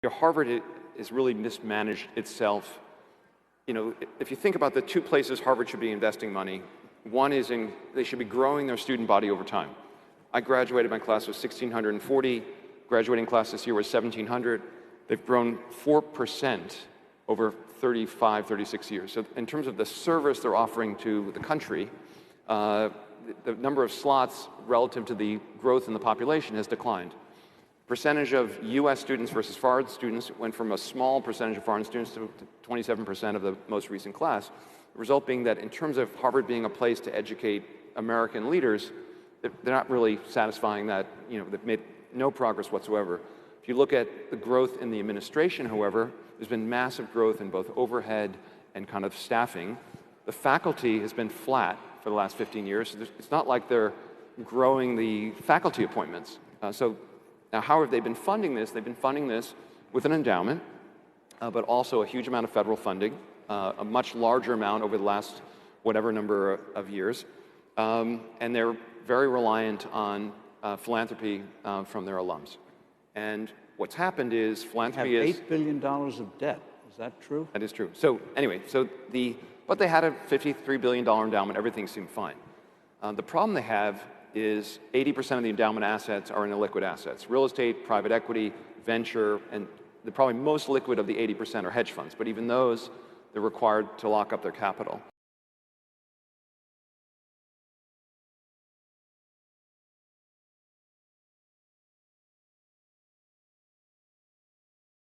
Harvard has really mismanaged itself. If you think about the two places Harvard should be investing money, one is they should be growing their student body over time. I graduated, my class was 1,640. Graduating class this year was 1,700. They've grown 4% over 35, 36 years. So in terms of the service they're offering to the country, the number of slots relative to the growth in the population has declined. Percentage of US students versus foreign students went from a small percentage of foreign students to 27% of the most recent class. The result being that in terms of Harvard being a place to educate American leaders, they're not really satisfying that. They've made no progress whatsoever. If you look at the growth in the administration, however, there's been massive growth in both overhead and kind of staffing. The faculty has been flat for the last 15 years. So it's not like they're growing the faculty appointments. Now, how have they been funding this? They've been funding this with an endowment, but also a huge amount of federal funding, a much larger amount over the last whatever number of years. And they're very reliant on philanthropy from their alums. And what's happened is philanthropy is... $8 billion of debt. Is that true? That is true. So anyway, but they had a $53 billion endowment. Everything seemed fine. The problem they have is 80% of the endowment assets are in illiquid assets. Real estate, private equity, venture, and the probably most liquid of the 80% are hedge funds. But even those, they're required to lock up their capital.